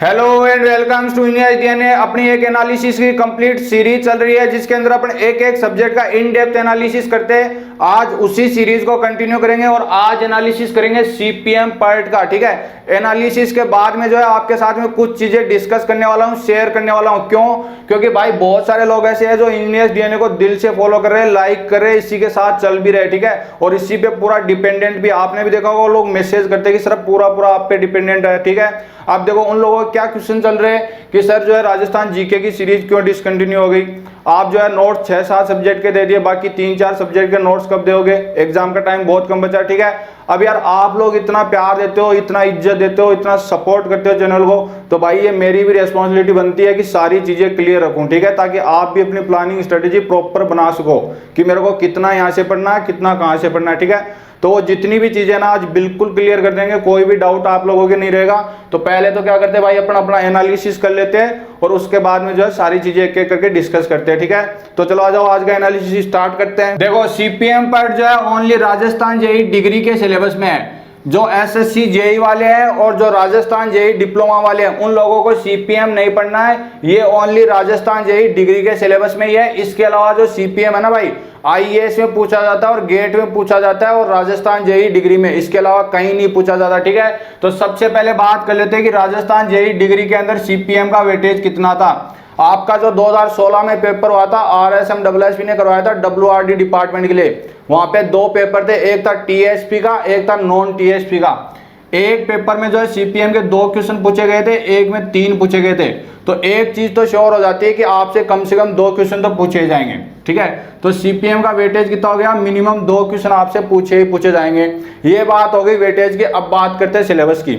Hello and welcome to India DNA. अपनी एक analysis की कंप्लीट सीरीज चल रही है जिसके अंदर अपन एक एक सब्जेक्ट का इन डेप्थ एनालिसिस करते हैं। आज उसी सीरीज को कंटिन्यू करेंगे और आज एनालिसिस करेंगे सीपीएम पार्ट का। ठीक है, एनालिसिस के बाद में जो है आपके साथ में कुछ चीजें डिस्कस करने वाला हूं, शेयर करने वाला हूं। क्यों? क्योंकि भाई बहुत सारे लोग ऐसे हैं जो इंडियन डीएनए को दिल से फॉलो कर रहे हैं, लाइक कर रहे हैं, इसी के साथ चल भी रहे। ठीक है, और इसी पे पूरा डिपेंडेंट भी। आपने भी देखा होगा लोग मैसेज करते हैं कि सर पूरा आप पे डिपेंडेंट है। ठीक है, आप देखो उन लोगों को क्या क्वेश्चन चल रहे हैं कि सर जो है राजस्थान जीके की सीरीज क्यों डिसकंटिन्यू हो गई। आप जो है नोट्स 6-7 सब्जेक्ट के दे दिए, बाकी 3-4 सब्जेक्ट के नोट्स कब दोगे? एग्जाम का टाइम बहुत कम बचा। ठीक है, अब यार आप लोग इतना प्यार देते हो, इतना इज्जत देते हो, इतना सपोर्ट करते हो चैनल को, तो भाई ये मेरी भी रिस्पॉन्सिबिलिटी बनती है कि सारी चीजें क्लियर रखूं। ठीक है, ताकि आप भी अपनी प्लानिंग स्ट्रेटेजी प्रॉपर बना सको कि मेरे को कितना यहाँ से पढ़ना है, कितना कहाँ से पढ़ना है। ठीक है, तो जितनी भी चीजें ना आज बिल्कुल क्लियर कर देंगे, कोई भी डाउट आप लोगों के नहीं रहेगा। तो पहले तो क्या करते हैं भाई, अपना एनालिसिस कर लेते हैं और उसके बाद में जो है सारी चीजें एक एक करके डिस्कस करते हैं। ठीक है, तो चलो आ जाओ आज का एनालिसिस स्टार्ट करते हैं। देखो सीपीएम पार्ट जो है ओनली राजस्थान जेईई डिग्री के सिलेबस में है। जो एसएससी जेईई वाले हैं और जो राजस्थान जेईई डिप्लोमा वाले हैं उन लोगों को सीपीएम नहीं पढ़ना है, ये ओनली राजस्थान जेईई डिग्री के सिलेबस में ही है। इसके अलावा जो सीपीएम है ना भाई, आईएएस में पूछा जाता है और गेट में पूछा जाता है और राजस्थान जेईई डिग्री में, इसके अलावा कहीं नहीं पूछा जाता। ठीक है, तो सबसे पहले बात कर लेते हैं कि राजस्थान जेईई डिग्री के अंदर सीपीएम का वेटेज कितना था। आपका जो 2016 में पेपर हुआ था, RSMSSB ने करवाया था WRD डिपार्टमेंट के लिए, वहां पे 2 पेपर थे, एक था टीएसपी का, एक था नॉन टीएसपी का। एक पेपर में जो है सीपीएम के 2 क्वेश्चन पूछे गए थे, एक में 3 पूछे गए थे। तो एक चीज तो श्योर हो जाती है कि आपसे कम से कम 2 क्वेश्चन तो पूछे जाएंगे। ठीक है, तो सीपीएम का वेटेज कितना हो गया? मिनिमम 2 क्वेश्चन आपसे पूछे जाएंगे। ये बात हो गई वेटेज की। अब बात करते हैं सिलेबस की।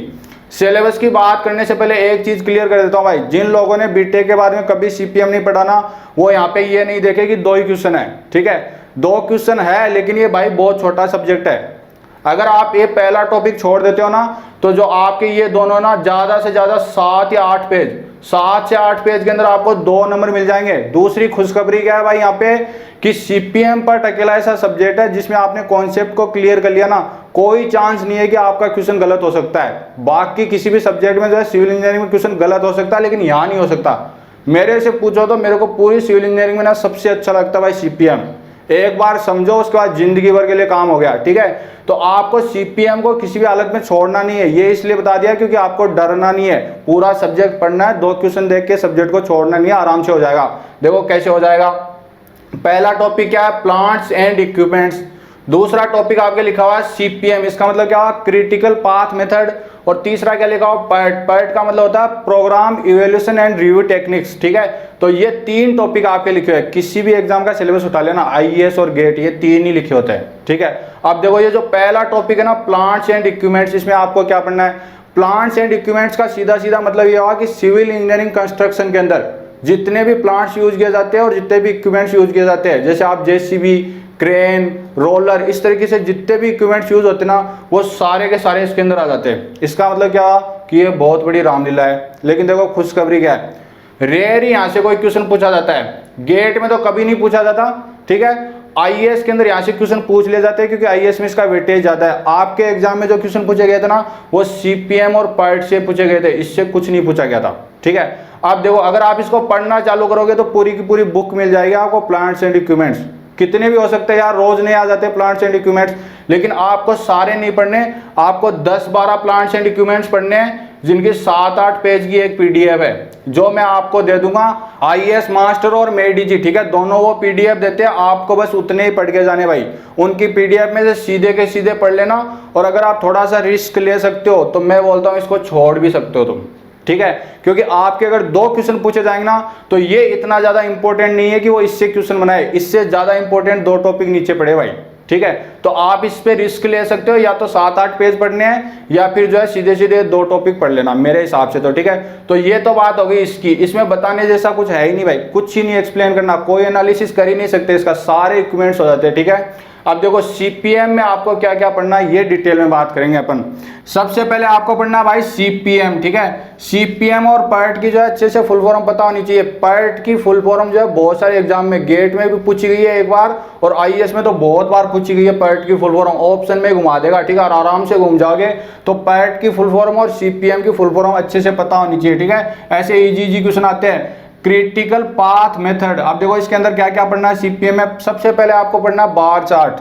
सिलेबस की बात करने से पहले एक चीज क्लियर कर देता हूं भाई, जिन लोगों ने बीटेक के बारे में कभी सीपीएम नहीं पढ़ा ना, वो यहाँ पे ये नहीं देखे कि 2 ही क्वेश्चन है। ठीक है, 2 क्वेश्चन है लेकिन ये भाई बहुत छोटा सब्जेक्ट है। अगर आप ये पहला टॉपिक छोड़ देते हो ना, तो जो आपके ये दोनों ना ज्यादा से ज्यादा 7 या 8 पेज, 7 से 8 पेज के अंदर आपको 2 नंबर मिल जाएंगे। दूसरी खुशखबरी क्या है भाई यहाँ पे, कि सीपीएम पर अकेला ऐसा सब्जेक्ट है जिसमें आपने कॉन्सेप्ट को क्लियर कर लिया ना, कोई चांस नहीं है कि आपका क्वेश्चन गलत हो सकता है। बाकी किसी भी सब्जेक्ट में जो है सिविल इंजीनियरिंग में क्वेश्चन गलत हो सकता है, लेकिन यहाँ नहीं हो सकता। मेरे से पूछो तो मेरे को पूरी सिविल इंजीनियरिंग में ना सबसे अच्छा लगता है भाई सीपीएम। एक बार समझो उसके बाद जिंदगी भर के लिए काम हो गया। ठीक है, तो आपको सीपीएम को किसी भी हालत में छोड़ना नहीं है, ये इसलिए बता दिया क्योंकि आपको डरना नहीं है, पूरा सब्जेक्ट पढ़ना है, 2 क्वेश्चन देख के सब्जेक्ट को छोड़ना नहीं है, आराम से हो जाएगा। देखो कैसे हो जाएगा। पहला टॉपिक क्या है? Plants and equipments. दूसरा टॉपिक आपके लिखा हुआ है सीपीएम, इसका मतलब क्या हुआ? Critical path method. और तीसरा क्या लिखा हुआ? पर्ट का मतलब होता है programme evaluation and review techniques. ठीक है, तो ये 3 टॉपिक आपके लिखे हुए हैं। किसी भी एग्जाम का सिलेबस उठा लेना, आईएएस और गेट, ये 3 ही लिखे होते हैं। ठीक है, अब देखो ये जो पहला टॉपिक है ना, प्लांट्स एंड इक्विपमेंट्स, इसमें आपको क्या पढ़ना है? प्लांट्स एंड इक्विपमेंट्स का सीधा मतलब ये हुआ कि सिविल इंजीनियरिंग कंस्ट्रक्शन के अंदर जितने भी प्लांट्स यूज किए जाते हैं और जितने भी इक्विपमेंट्स यूज किए जाते हैं, जैसे आप जेसीबी, क्रेन, रोलर, इस तरीके से जितने भी इक्विपमेंट्स यूज होते हैं ना, वो सारे के सारे इसके अंदर आ जाते हैं। इसका मतलब क्या कि ये बहुत बड़ी रामलीला है। लेकिन देखो खुशखबरी क्या है, रेयर यहाँ से कोई क्वेश्चन पूछा जाता है, गेट में तो कभी नहीं पूछा जाता। ठीक है, आईएएस के अंदर यहाँ से क्वेश्चन पूछ ले जाते हैं क्योंकि आईएएस में इसका वेटेज ज्यादा है। आपके एग्जाम में जो क्वेश्चन पूछे गए थे ना, वो सीपीएम और पार्ट से पूछे गए थे, इससे कुछ नहीं पूछा गया था। ठीक है, आप देखो अगर आप इसको पढ़ना चालू करोगे तो पूरी की पूरी बुक मिल जाएगी आपको। प्लांट्स एंड इक्विपमेंट्स कितने भी हो सकते हैं यार, रोज नहीं आ जाते प्लांट्स एंड इक्विपमेंट्स, लेकिन आपको सारे नहीं पढ़ने, आपको 10-12 प्लांट्स एंड इक्विपमेंट्स पढ़ने हैं जिनकी 7-8 पेज की एक पीडीएफ है, जो मैं आपको दे दूंगा। आईएएस मास्टर और मेडीजी, ठीक है, दोनों वो पीडीएफ देते हैं, आपको बस उतने ही पढ़ के जाने भाई। उनकी पीडीएफ में से सीधे के सीधे पढ़ लेना, और अगर आप थोड़ा सा रिस्क ले सकते हो तो मैं बोलता हूँ इसको छोड़ भी सकते हो तुम। ठीक है, क्योंकि आपके अगर 2 क्वेश्चन पूछे जाएंगे ना, तो ये इतना ज्यादा इंपॉर्टेंट नहीं है कि वो इससे क्वेश्चन बनाए, इससे ज्यादा इंपॉर्टेंट 2 टॉपिक नीचे पड़े भाई। ठीक है, तो आप इस पे रिस्क ले सकते हो, या तो 7-8 पेज पढ़ने हैं या फिर जो है सीधे सीधे 2 टॉपिक पढ़ लेना मेरे हिसाब से तो। ठीक है, तो ये तो बात हो गई इसकी। इसमें बताने जैसा कुछ है ही नहीं भाई, कुछ ही नहीं एक्सप्लेन करना, कोई एनालिसिस कर ही नहीं सकते इसका, सारे इक्विपमेंट्स हो जाते हैं। ठीक है, अब देखो सीपीएम में आपको क्या क्या पढ़ना है ये डिटेल में बात करेंगे अपन। सबसे पहले आपको पढ़ना है भाई सीपीएम, ठीक है। सीपीएम और पर्ट की जो है अच्छे से फुल फॉर्म पता होनी चाहिए। पर्ट की फुल फॉर्म जो है बहुत सारे एग्जाम में, गेट में भी पूछी गई है एक बार, और आईएएस में तो बहुत बार पूछी गई है। पर्ट की फुल फॉर्म ऑप्शन में घुमा देगा, ठीक है, और आराम से घूम जाओगे। तो पर्ट की फुल फॉर्म और सीपीएम की फुल फॉर्म अच्छे से पता होनी चाहिए, ठीक है। ऐसे इजी क्वेश्चन आते हैं। क्रिटिकल पाथ मेथड, अब देखो इसके अंदर क्या क्या पढ़ना है सीपीएम में। सबसे पहले आपको पढ़ना है बार चार्ट।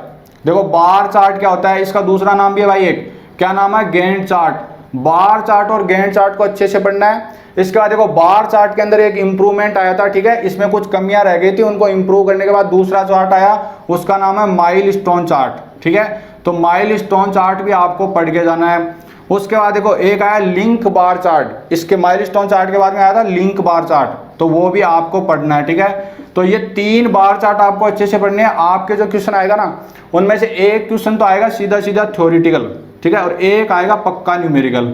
देखो बार चार्ट क्या होता है, इसका दूसरा नाम भी है भाई एक, क्या नाम है, गैंट चार्ट। बार चार्ट और गैंट चार्ट को अच्छे से पढ़ना है। इसके बाद देखो बार चार्ट के अंदर एक इंप्रूवमेंट आया था, ठीक है, इसमें कुछ कमियां रह गई थी, उनको इंप्रूव करने के बाद दूसरा चार्ट आया, उसका नाम है माइलस्टोन चार्ट, ठीक है। तो माइलस्टोन चार्ट भी आपको पढ़ के जाना है। उसके बाद देखो एक आया लिंक बार चार्ट, इसके माइलस्टोन चार्ट के बाद में आया था लिंक बार चार्ट, तो वो भी आपको पढ़ना है, ठीक है। तो ये 3 बार चार्ट आपको अच्छे से पढ़ने हैं। आपके जो क्वेश्चन आएगा ना, उनमें से एक क्वेश्चन तो आएगा सीधा सीधा थ्योरेटिकल, ठीक है, और एक आएगा पक्का न्यूमेरिकल।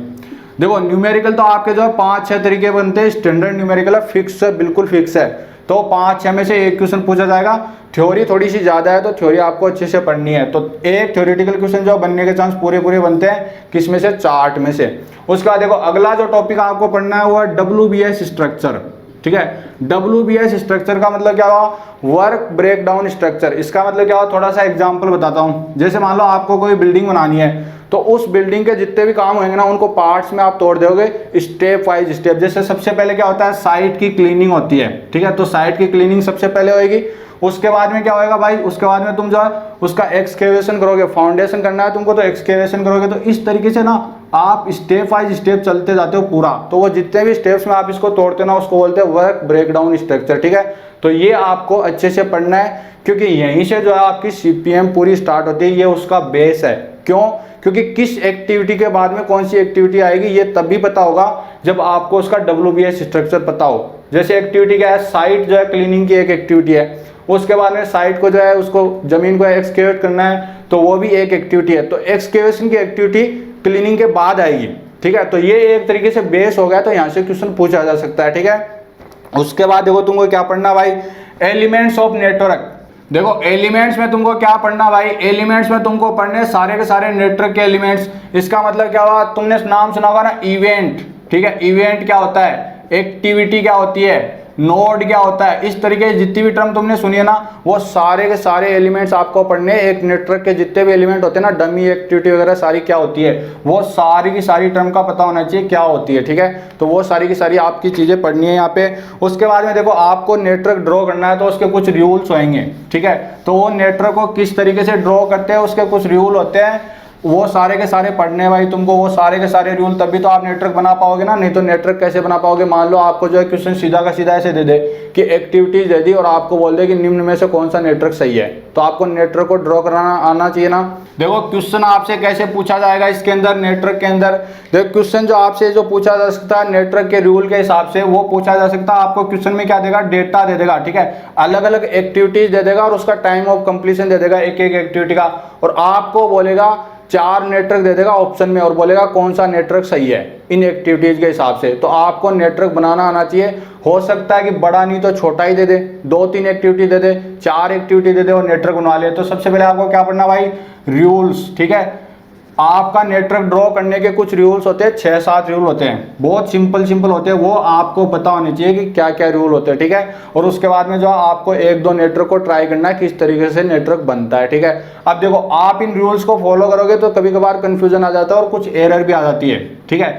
देखो न्यूमेरिकल तो आपके जो है 5-6 तरीके बनते हैं। स्टैंडर्ड न्यूमेरिकल है, फिक्स है, बिल्कुल फिक्स है, तो 5-6 में से एक क्वेश्चन पूछा जाएगा। थ्योरी थोड़ी सी ज्यादा है, तो थ्योरी आपको अच्छे से पढ़नी है। तो एक थ्योरेटिकल क्वेश्चन जो बनने के चांस पूरे पूरे बनते हैं, किस में से, चार्ट में से। उसके बाद देखो अगला जो टॉपिक आपको पढ़ना है वो है WBS स्ट्रक्चर, ठीक है। WBS स्ट्रक्चर का मतलब क्या हुआ, वर्क ब्रेकडाउन स्ट्रक्चर। इसका मतलब क्या हुआ, थोड़ा सा एग्जांपल बताता हूँ। जैसे मान लो आपको कोई बिल्डिंग बनानी है, तो उस बिल्डिंग के जितने भी काम होंगे ना, उनको पार्ट्स में आप तोड़ दोगे स्टेप वाइज स्टेप। जैसे सबसे पहले क्या होता है, साइट की क्लीनिंग होती है, ठीक है, तो साइट की क्लीनिंग सबसे पहले होगी। उसके बाद में क्या होएगा भाई, उसके बाद में तुम जो है उसका एक्सकेवेशन करोगे, फाउंडेशन करना है तुमको तो एक्सकेवेशन करोगे। तो इस तरीके से ना आप स्टेप वाइज स्टेप चलते जाते हो पूरा। तो वो जितने भी स्टेप्स में आप इसको तोड़ते हो ना, उसको बोलते हैं वर्क ब्रेकडाउन स्ट्रक्चर, ठीक है। तो ये आपको अच्छे से पढ़ना है, क्योंकि यहीं से जो है आपकी सीपीएम पूरी स्टार्ट होती है। ये उसका बेस है। क्यों, क्योंकि किस एक्टिविटी के बाद में कौन सी एक्टिविटी आएगी ये तब भी पता होगा जब आपको उसका WBS स्ट्रक्चर पता हो। जैसे एक्टिविटी क्या है, साइट जो है क्लीनिंग की एक एक्टिविटी है। उसके बाद में साइट को जो है उसको जमीन को एक्सकेवेट करना है, तो वो भी एक एक्टिविटी है। तो एक्सकेवेशन की एक्टिविटी क्लीनिंग के बाद आएगी, ठीक है। तो ये एक तरीके से बेस हो गया, तो यहाँ से क्वेश्चन पूछा जा सकता है, ठीक है। उसके बाद देखो तुमको क्या पढ़ना भाई, एलिमेंट्स ऑफ नेटवर्क। देखो एलिमेंट्स में तुमको क्या पढ़ना भाई, एलिमेंट्स में तुमको पढ़ने सारे के सारे नेटवर्क के एलिमेंट्स। इसका मतलब क्या हुआ, तुमने नाम सुना होगा ना, इवेंट, ठीक है। इवेंट क्या होता है, एक्टिविटी क्या होती है, नोड क्या होता है। इस तरीके की जितनी भी टर्म तुमने सुनी है ना, वो सारे के सारे एलिमेंट्स आपको पढ़ने। एक नेटवर्क के जितने भी एलिमेंट होते हैं ना, डमी एक्टिविटी वगैरह सारी क्या होती है, वो सारी की सारी टर्म का पता होना चाहिए क्या होती है, ठीक है। तो वो सारी की सारी आपकी चीजें पढ़नी है यहाँ पे। उसके बाद में देखो आपको नेटवर्क ड्रॉ करना है, तो उसके कुछ रूल्स होंगे, ठीक है। तो वो नेटवर्क को किस तरीके से ड्रॉ करते हैं, उसके कुछ रूल होते हैं, वो सारे के सारे पढ़ने भाई तुमको। वो सारे के सारे रूल, तभी तो आप नेटवर्क बना पाओगे ना, नहीं तो नेटवर्क कैसे बना पाओगे। मान लो आपको जो है क्वेश्चन सीधा का सीधा ऐसे दे दे कि एक्टिविटीज दे दी और आपको बोल दे कि निम्न में से कौन सा नेटवर्क सही है, तो आपको नेटवर्क को ड्रॉ कराना आना चाहिए ना। देखो क्वेश्चन आपसे कैसे पूछा जाएगा इसके अंदर, नेटवर्क के अंदर। देखो क्वेश्चन जो आपसे जो पूछा जा सकता है नेटवर्क के रूल के हिसाब से, वो पूछा जा सकता है। आपको क्वेश्चन में क्या देगा, डेटा दे देगा, ठीक है, अलग अलग एक्टिविटीज दे देगा और उसका टाइम ऑफ कंप्लीशन दे देगा एक एक एक्टिविटी का, और आपको बोलेगा 4 नेटवर्क दे देगा ऑप्शन में और बोलेगा कौन सा नेटवर्क सही है इन एक्टिविटीज के हिसाब से। तो आपको नेटवर्क बनाना आना चाहिए। हो सकता है कि बड़ा नहीं तो छोटा ही दे दे, 2-3 एक्टिविटी दे दे, 4 एक्टिविटी दे दे और नेटवर्क बना ले। तो सबसे पहले आपको क्या पढ़ना भाई, रूल्स, ठीक है। आपका नेटवर्क ड्रॉ करने के कुछ रूल्स होते हैं, 6-7 रूल होते हैं, बहुत सिंपल होते हैं। वो आपको पता होनी चाहिए कि क्या क्या रूल होते हैं, ठीक है। और उसके बाद में जो आपको 1-2 नेटवर्क को ट्राई करना है किस तरीके से नेटवर्क बनता है, ठीक है। अब देखो आप इन रूल्स को फॉलो करोगे तो कभी कभार कंफ्यूजन आ जाता है और कुछ एरर भी आ जाती है, ठीक है।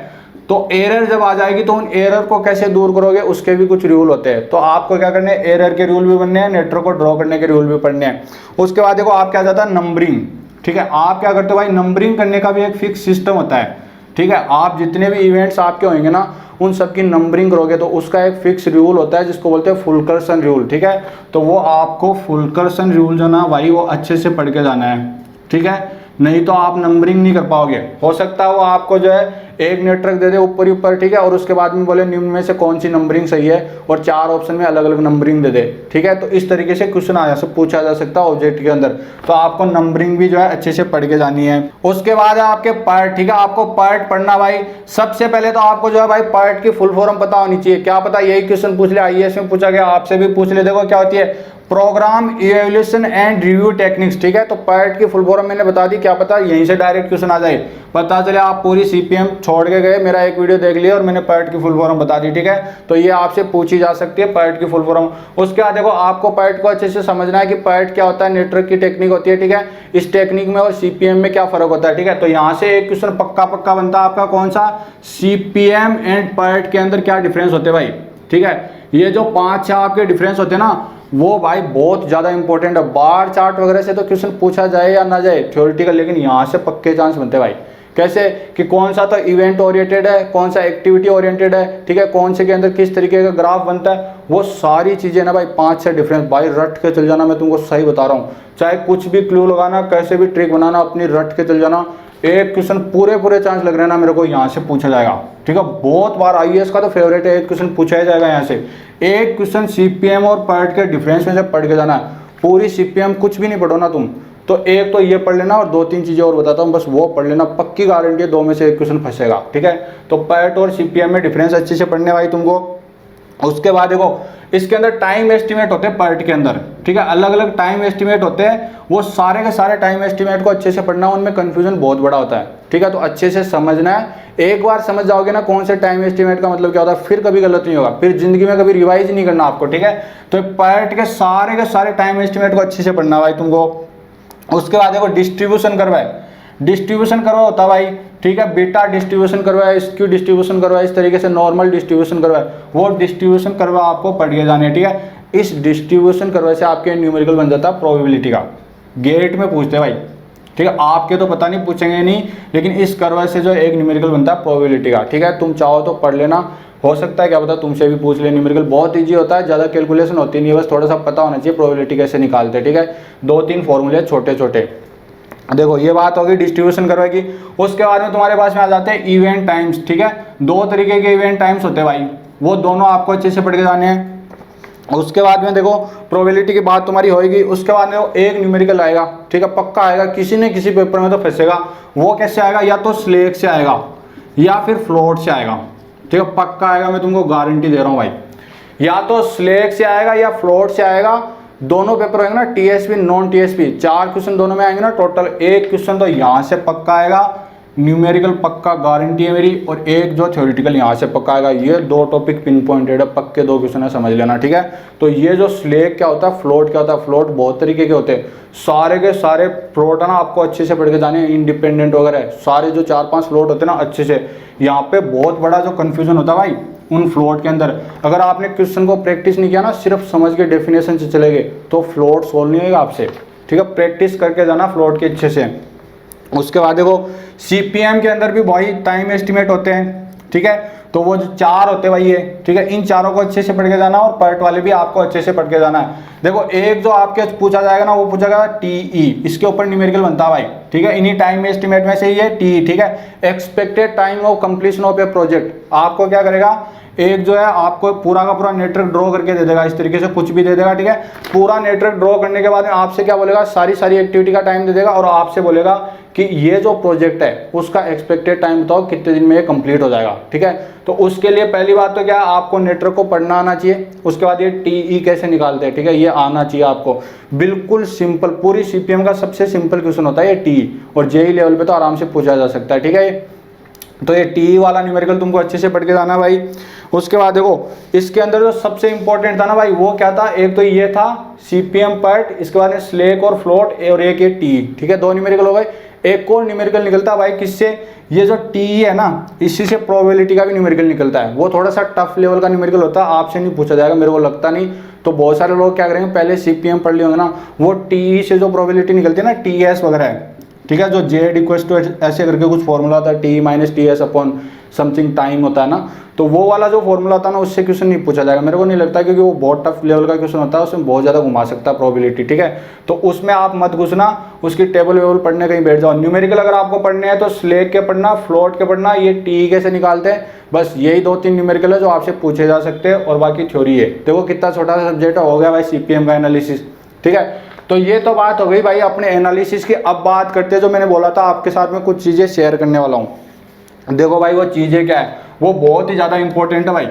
तो एरर जब आ जाएगी तो उन एरर को कैसे दूर करोगे, उसके भी कुछ रूल होते हैं। तो आपको क्या करने हैं, एरर के रूल भी बनने हैं, नेटवर्क को ड्रॉ करने के रूल भी पढ़ने हैं। उसके बाद देखो आप क्या जाता है, नंबरिंग, ठीक है। आप क्या करते हो भाई, नंबरिंग करने का भी एक फिक्स सिस्टम होता है, ठीक है। आप जितने भी इवेंट्स आपके होंगे ना, उन सब की नंबरिंग करोगे तो उसका एक फिक्स रूल होता है जिसको बोलते हैं फुलकर्सन रूल, ठीक है। तो वो आपको फुलकर्सन रूल जो ना भाई वो अच्छे से पढ़ के जाना है, ठीक है, नहीं तो आप नंबरिंग नहीं कर पाओगे। हो सकता है वो आपको जो है एक नेटवर्क दे दे ऊपर ही ऊपर, ठीक है, और उसके बाद में बोले निम्न में से कौन सी नंबरिंग सही है और 4 ऑप्शन में अलग अलग नंबरिंग दे दे, ठीक है। तो इस तरीके से क्वेश्चन आ जा पूछा जा सकता है ऑब्जेक्ट के अंदर। तो आपको नंबरिंग भी जो है अच्छे से पढ़ के जानी है। उसके बाद है आपके पार्ट, ठीक है। आपको पार्ट पढ़ना भाई, सबसे पहले तो आपको जो है भाई पार्ट की फुल फॉर्म पता होनी चाहिए। क्या पता यही क्वेश्चन पूछ ले, आईएएस में पूछा गया, आपसे भी पूछ ले। देखो क्या होती है programme evaluation and review techniques, ठीक है। तो पैट की फुल फॉर्म मैंने बता दी, क्या पता यहीं से डायरेक्ट क्वेश्चन आ जाए, पता चले आप पूरी सीपीएम छोड़ के गए, मेरा एक वीडियो देख लिया और मैंने पैट की फुल फॉर्म बता दी, ठीक है। तो ये आपसे पूछी जा सकती है पैट की फुल फॉर्म। उसके बाद देखो आपको पैट को अच्छे से समझना है कि पैट क्या होता है, नेटवर्क की टेक्निक होती है, ठीक है। इस टेक्निक में और सीपीएम में क्या फर्क होता है, ठीक है। तो यहाँ से एक क्वेश्चन पक्का बनता है आपका, कौन सा, सीपीएम एंड पैट के अंदर क्या डिफरेंस होते हैं भाई, ठीक है। ये जो 5-6 आपके डिफरेंस होते हैं ना, वो भाई बहुत ज्यादा इंपॉर्टेंट है। बार चार्ट वगैरह से तो क्वेश्चन पूछा जाए या ना जाए थ्योरेटिकल, लेकिन यहाँ से पक्के चांस बनते हैं भाई। कैसे कि कौन सा तो इवेंट ओरिएंटेड है, कौन सा एक्टिविटी ओरिएंटेड है, ठीक है, कौन से के अंदर किस तरीके का ग्राफ बनता है, वो सारी चीजें ना भाई 5-6 डिफरेंस भाई रट के चल जाना, मैं तुमको सही बता रहा हूँ। चाहे कुछ भी क्लू लगाना, कैसे भी ट्रिक बनाना, अपनी रट के चल जाना। एक क्वेश्चन पूरे चांस लग रहे हैं ना मेरे को यहाँ से पूछा जाएगा, ठीक है। बहुत बार आईएएस का तो फेवरेट है, एक क्वेश्चन पूछा ही जाएगा यहाँ से। एक क्वेश्चन सीपीएम और पैट के डिफरेंस में से पढ़ के जाना है। पूरी सीपीएम कुछ भी नहीं पढ़ो ना तुम, तो एक तो ये पढ़ लेना और 2-3 चीजें और बताता हूँ, बस वो पढ़ लेना, पक्की गारंटी है 2 में से एक क्वेश्चन फंसेगा, ठीक है। तो पैट और सीपीएम में डिफरेंस अच्छे से पढ़ने भाई तुमको। उसके बाद देखो इसके अंदर टाइम एस्टिमेट होते हैं पैट के अंदर, ठीक है। अलग अलग टाइम एस्टिमेट होते हैं, वो सारे के सारे टाइम एस्टिमेट को अच्छे से पढ़ना, उनमें कंफ्यूजन बहुत बड़ा होता है, ठीक है। तो अच्छे से समझना है, एक बार समझ जाओगे ना कौन से टाइम एस्टिमेट का मतलब क्या होता है, फिर कभी गलत नहीं होगा, फिर जिंदगी में कभी रिवाइज नहीं करना आपको, ठीक है। तो पैट के सारे टाइम एस्टिमेट को अच्छे से पढ़ना भाई तुमको। उसके बाद देखो डिस्ट्रीब्यूशन करवाए, डिस्ट्रीब्यूशन करवा होता भाई, ठीक है। बीटा डिस्ट्रीब्यूशन करवाए, स्क्यू डिस्ट्रीब्यूशन करवाए, इस तरीके से नॉर्मल डिस्ट्रीब्यूशन करवाए, वो डिस्ट्रीब्यूशन करवा आपको पढ़ के जाने, ठीक है। इस डिस्ट्रीब्यूशन करवाए से आपके न्यूमेरिकल बन जाता है प्रोबेबिलिटी का, गेट में पूछते हैं भाई, ठीक है। आपके तो पता नहीं पूछेंगे नहीं, लेकिन इस करवाए से जो एक न्यूमेरिकल बनता है प्रोबेबिलिटी का, ठीक है। तुम चाहो तो पढ़ लेना, हो सकता है क्या पता तुमसे भी पूछ ले। न्यूमेरिकल बहुत ईजी होता है, ज़्यादा कैलकुलेशन होती नहीं है, बस थोड़ा सा पता होना चाहिए प्रोबेबिलिटी कैसे निकालते हैं, ठीक है। 2-3 फॉर्मूले छोटे। देखो ये बात होगी डिस्ट्रीब्यूशन करवाएगी। उसके बाद में तुम्हारे पास में आ जाते हैं इवेंट टाइम्स, ठीक है। 2 तरीके के इवेंट टाइम्स होते हैं भाई, वो दोनों आपको अच्छे से पढ़ के जाने हैं। उसके बाद में देखो प्रोबेबिलिटी की बात तुम्हारी होगी। उसके बाद में एक न्यूमेरिकल आएगा, ठीक है, पक्का आएगा, किसी न किसी पेपर में तो फंसेगा। वो कैसे आएगा, या तो स्लेक से आएगा या फिर फ्लोट से आएगा, ठीक है, पक्का आएगा, मैं तुमको गारंटी दे रहा हूँ भाई। या तो स्लेक से आएगा या फ्लोट से आएगा, दोनों पेपर होंगे ना, टीएसपी नॉन टीएसपी, 4 क्वेश्चन दोनों में आएंगे ना टोटल। एक क्वेश्चन तो यहाँ से पक्का आएगा, न्यूमेरिकल पक्का गारंटी है मेरी, और एक जो थ्योरेटिकल यहाँ से पक्का आएगा। ये 2 टॉपिक पिन पॉइंटेड है, पक्के 2 क्वेश्चन है, समझ लेना, ठीक है। तो ये जो स्लेक क्या होता है, फ्लोट क्या होता है, फ्लोट बहुत तरीके के होते हैं, सारे के सारे फ्लोट है ना आपको अच्छे से पढ़ के जाने, इंडिपेंडेंट वगैरह सारे जो 4-5 फ्लोट होते हैं ना अच्छे से। यहाँ पे बहुत बड़ा जो कन्फ्यूजन होता है भाई उन फ्लोट के अंदर, अगर आपने क्वेश्चन को प्रैक्टिस नहीं किया ना, सिर्फ समझ के डेफिनेशन से चले गए तो फ्लोट सोल्व नहीं होगा आपसे, ठीक है। प्रैक्टिस करके जाना फ्लोट के अच्छे से। उसके बाद देखो सीपीएम के अंदर भी भाई टाइम एस्टिमेट होते हैं, ठीक है। तो वो जो 4 होते हैं भाई ये, ठीक है, इन चारों को अच्छे से पढ़ के जाना, और पैट वाले भी आपको अच्छे से पढ़ के जाना है। देखो एक जो आपके पूछा जाएगा ना, वो पूछा जाएगा टीई, इसके ऊपर न्यूमेरिकल बनता है भाई, ठीक है। इन्हीं टाइम एस्टिमेट में से ही है टीई, ठीक है, expected time of completion of A project. आपको क्या करेगा, एक जो है आपको पूरा का पूरा नेटवर्क ड्रॉ करके दे देगा, इस तरीके से कुछ भी दे देगा, ठीक है। पूरा नेटवर्क ड्रॉ करने के बाद में आपसे क्या बोलेगा, सारी एक्टिविटी का टाइम दे देगा, और आपसे बोलेगा कि ये जो प्रोजेक्ट है उसका एक्सपेक्टेड टाइम बताओ कितने दिन में ये कंप्लीट हो जाएगा, ठीक है। तो उसके लिए पहली बात तो क्या, आपको नेटवर्क को पढ़ना आना चाहिए। उसके बाद ये टीई कैसे निकालते हैं, ठीक है, ये आना चाहिए आपको। बिल्कुल सिंपल, पूरी सीपीएम का सबसे सिंपल क्वेश्चन होता है ये टीई, और जेई लेवल पे तो आराम से पूछा जा सकता है, ठीक है। तो ये टी वाला न्यूमेरिकल तुमको अच्छे से पढ़ के जाना भाई। उसके बाद देखो इसके अंदर जो सबसे इंपॉर्टेंट था ना भाई, वो क्या था, एक तो ये था सीपीएम पार्ट, इसके बाद स्लेक और फ्लोट, और एक ये टी, ठीक है, 2 न्यूमेरिकल हो गए। एक और न्यूमेरिकल निकलता है भाई किससे, ये जो टी है ना, इसी से प्रोबेबिलिटी का भी न्यूमेरिकल निकलता है। वो थोड़ा सा टफ लेवल का न्यूमेरिकल होता है, आपसे नहीं पूछा जाएगा मेरे को लगता नहीं। तो बहुत सारे लोग क्या करेंगे, पहले सीपीएम पढ़ लिए होंगे ना, वो टी से जो प्रोबेबिलिटी निकलती है ना, टीएस वगैरह है, ठीक है, जो जेड इक्वल्स टू ऐसे करके कुछ फॉर्मूला होता है, T minus T S upon something time होता है ना, तो वो वाला जो फॉर्मूला होता है ना, उससे क्वेश्चन नहीं पूछा जाएगा, मेरे को नहीं लगता, क्योंकि वो बहुत टफ लेवल का क्वेश्चन होता है, उसमें बहुत ज़्यादा घुमा सकता है प्रोबेबिलिटी, ठीक है। तो उसमें आप मत घुसना, उसकी टेबल वेबल पढ़ने कहीं बैठ जाओ। न्यूमेरिकल अगर आपको पढ़ने हैं तो स्लेक के पढ़ना, फ्लोट के पढ़ना, ये टी कैसे निकालते हैं, बस यही 2-3 न्यूमेरिकल है जो आपसे पूछे जा सकते हैं, और बाकी थ्योरी है। देखो कितना छोटा सा सब्जेक्ट हो गया भाई सीपीएम का एनालिसिस, ठीक है। तो ये तो बात हो गई भाई अपने एनालिसिस की। अब बात करते हैं, जो मैंने बोला था आपके साथ में कुछ चीज़ें शेयर करने वाला हूँ। देखो भाई वो चीज़ें क्या है, वो बहुत ही ज़्यादा इंपॉर्टेंट है भाई।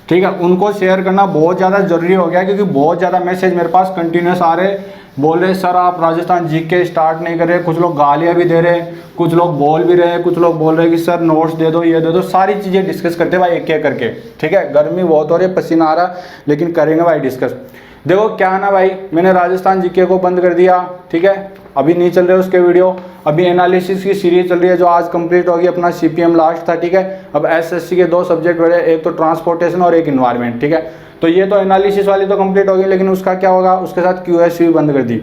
ठीक है, उनको शेयर करना बहुत ज़्यादा ज़रूरी हो गया, क्योंकि बहुत ज़्यादा मैसेज मेरे पास कंटिन्यूस आ रहे, बोल रहे सर आप राजस्थान जीके स्टार्ट नहीं कर रहे, कुछ लोग गालियाँ भी दे रहे, कुछ लोग बोल भी रहे, कुछ लोग बोल रहे कि सर नोट्स दे दो, ये दे दो, सारी चीज़ें डिस्कस करते भाई एक एक करके। ठीक है, गर्मी बहुत हो रही है, पसीना आ रहा, लेकिन करेंगे भाई डिस्कस। देखो क्या ना भाई, मैंने राजस्थान जीके को बंद कर दिया, ठीक है, अभी नहीं चल रहे उसके वीडियो, अभी एनालिसिस की सीरीज चल रही है जो आज कंप्लीट होगी, अपना सीपीएम लास्ट था। ठीक है, अब एसएससी के 2 सब्जेक्ट बढ़े, एक तो ट्रांसपोर्टेशन और एक इन्वायरमेंट। ठीक है, तो ये तो एनालिसिस वाली तो कंप्लीट होगी, लेकिन उसका क्या होगा, उसके साथ क्यूएस भी बंद कर दी।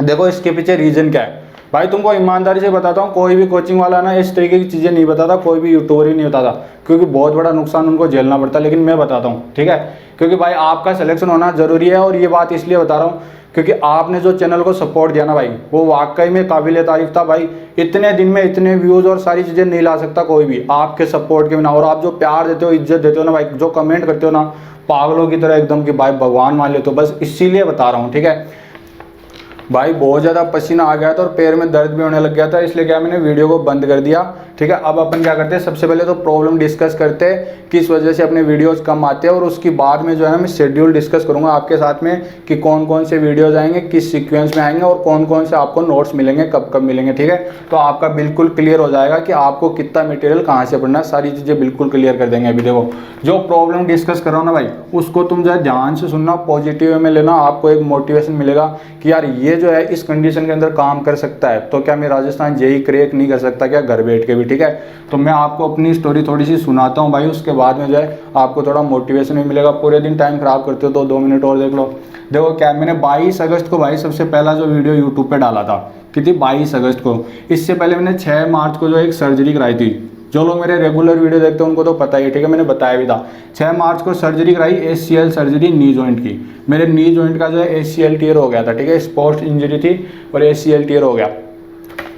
देखो इसके पीछे रीजन क्या है भाई, तुमको ईमानदारी से बताता हूँ, कोई भी कोचिंग वाला ना इस तरीके की चीज़ें नहीं बताता, कोई भी यूट्यूबर ही नहीं बताता, क्योंकि बहुत बड़ा नुकसान उनको झेलना पड़ता है, लेकिन मैं बताता हूँ। ठीक है, क्योंकि भाई आपका सिलेक्शन होना जरूरी है, और ये बात इसलिए बता रहा हूँ क्योंकि आपने जो चैनल को सपोर्ट दिया ना भाई, वो वाकई में काबिल तारीफ था भाई। इतने दिन में इतने व्यूज़ और सारी चीज़ें नहीं ला सकता कोई भी आपके सपोर्ट के बिना। और आप जो प्यार देते हो, इज्जत देते हो ना भाई, जो कमेंट करते हो ना पागलों की तरह एकदम कि भाई भगवान मान लेते हो, बस इसीलिए बता रहा हूँ। ठीक है भाई, बहुत ज़्यादा पसीना आ गया था और पैर में दर्द भी होने लग गया था, इसलिए क्या मैंने वीडियो को बंद कर दिया। ठीक है, अब अपन क्या करते हैं, सबसे पहले तो प्रॉब्लम डिस्कस करते हैं, किस वजह से अपने वीडियोस कम आते हैं, और उसके बाद में जो है ना मैं शेड्यूल डिस्कस करूंगा आपके साथ में कि कौन कौन से वीडियोस आएंगे, किस सीक्वेंस में आएंगे, और कौन कौन से आपको नोट्स मिलेंगे, कब कब मिलेंगे। ठीक है, तो आपका बिल्कुल क्लियर हो जाएगा कि आपको कितना मटेरियल कहाँ से पढ़ना है, सारी चीज़ें बिल्कुल क्लियर कर देंगे। अभी देखो जो प्रॉब्लम डिस्कस कर रहा हूँ ना भाई, उसको तुम जो है ध्यान से सुनना, पॉजिटिव वे में लेना, आपको एक मोटिवेशन मिलेगा कि यार ये जो है इस कंडीशन के अंदर काम कर सकता है, तो क्या मैं राजस्थान जेईई क्रैक नहीं कर सकता क्या घर बैठ के भी। ठीक है, तो मैं आपको अपनी स्टोरी थोड़ी सी सुनाता हूँ भाई, उसके बाद में जो है आपको थोड़ा मोटिवेशन भी मिलेगा। पूरे दिन टाइम खराब करते हो तो 2 मिनट और देख लो। देखो क्या, मैंने 22 अगस्त को भाई सबसे पहला जो वीडियो यूट्यूब पे डाला था, कितनी 22 अगस्त को। इससे पहले मैंने 6 मार्च को जो एक सर्जरी कराई थी, जो लोग मेरे रेगुलर वीडियो देखते हैं उनको तो पता ही है। ठीक है, मैंने बताया भी था, 6 मार्च को सर्जरी कराई, ACL सर्जरी नी जॉइंट की। मेरे नी जॉइंट का जो है ACL टीयर हो गया था। ठीक है, स्पोर्ट्स इंजरी थी और ACL टीयर हो गया।